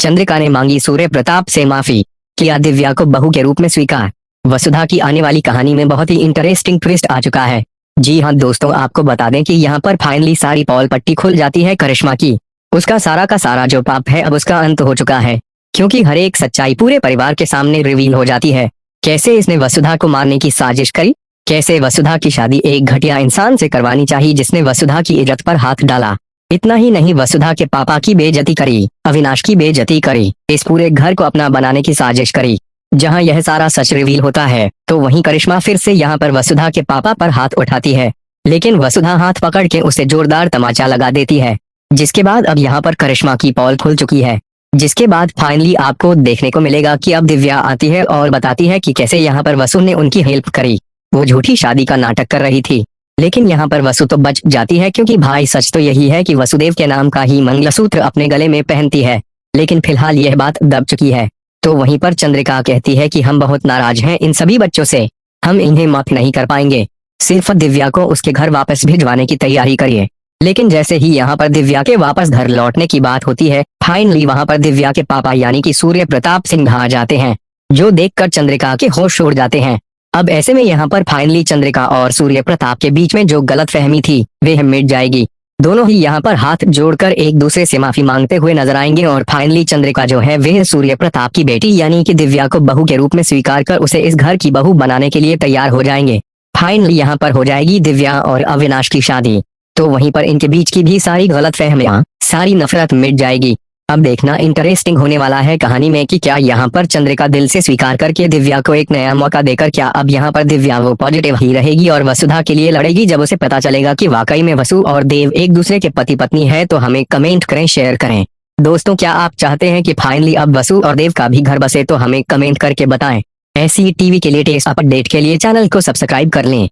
चंद्रिका ने मांगी सूर्य प्रताप से माफी, किया दिव्या को बहू के रूप में स्वीकार। वसुधा की आने वाली कहानी में बहुत ही इंटरेस्टिंग ट्विस्ट आ चुका है। जी हाँ दोस्तों, आपको बता दें कि यहाँ पर फाइनली सारी पॉल पट्टी खुल जाती है करिश्मा की। उसका सारा का सारा जो पाप है अब उसका अंत हो चुका है, क्योंकि हर एक सच्चाई पूरे परिवार के सामने रिवील हो जाती है। कैसे इसने वसुधा को मारने की साजिश करी, कैसे वसुधा की शादी एक घटिया इंसान से करवानी चाहिए जिसने वसुधा की इज्जत पर हाथ डाला। इतना ही नहीं, वसुधा के पापा की बेइज्जती करी, अविनाश की बेइज्जती करी, इस पूरे घर को अपना बनाने की साजिश करी। जहां यह सारा सच रिवील होता है तो वहीं करिश्मा फिर से यहाँ पर वसुधा के पापा पर हाथ उठाती है, लेकिन वसुधा हाथ पकड़ के उसे जोरदार तमाचा लगा देती है। जिसके बाद अब यहाँ पर करिश्मा की पॉल खुल चुकी है। जिसके बाद फाइनली आपको देखने को मिलेगा कि अब दिव्या आती है और बताती है कि कैसे यहाँ पर वसु ने उनकी हेल्प करी। वो झूठी शादी का नाटक कर रही थी, लेकिन यहाँ पर वसु तो बच जाती है, क्योंकि भाई सच तो यही है कि वसुदेव के नाम का ही मंगलसूत्र अपने गले में पहनती है। लेकिन फिलहाल यह बात दब चुकी है। तो वहीं पर चंद्रिका कहती है कि हम बहुत नाराज हैं इन सभी बच्चों से, हम इन्हें माफ नहीं कर पाएंगे, सिर्फ दिव्या को उसके घर वापस भिजवाने की तैयारी करिए। लेकिन जैसे ही यहाँ पर दिव्या के वापस घर लौटने की बात होती है, फाइनली वहाँ पर दिव्या के पापा यानी कि सूर्य प्रताप सिंह आ जाते हैं, जो देखकर चंद्रिका के होश उड़ जाते हैं। अब ऐसे में यहाँ पर फाइनली चंद्रिका और सूर्य प्रताप के बीच में जो गलतफहमी थी वह मिट जाएगी। दोनों ही यहाँ पर हाथ जोड़कर एक दूसरे से माफी मांगते हुए नजर आएंगे और फाइनली चंद्रिका जो है वह सूर्य प्रताप की बेटी यानी कि दिव्या को बहू के रूप में स्वीकार कर उसे इस घर की बहू बनाने के लिए तैयार हो जाएंगे। फाइनली यहाँ पर हो जाएगी दिव्या और अविनाश की शादी। तो वहीं पर इनके बीच की भी सारी गलतफहमियां, सारी नफरत मिट जाएगी। अब देखना इंटरेस्टिंग होने वाला है कहानी में कि क्या यहाँ पर चंद्रिका दिल से स्वीकार करके दिव्या को एक नया मौका देकर क्या अब यहाँ पर दिव्या वो पॉजिटिव ही रहेगी और वसुधा के लिए लड़ेगी जब उसे पता चलेगा कि वाकई में वसु और देव एक दूसरे के पति पत्नी है। तो हमें कमेंट करें, शेयर करें। दोस्तों, क्या आप चाहते हैं कि फाइनली अब वसु और देव का भी घर बसे? तो हमें कमेंट करके बताएं। ऐसी टीवी के लेटेस्ट अपडेट के लिए चैनल को सब्सक्राइब कर लें।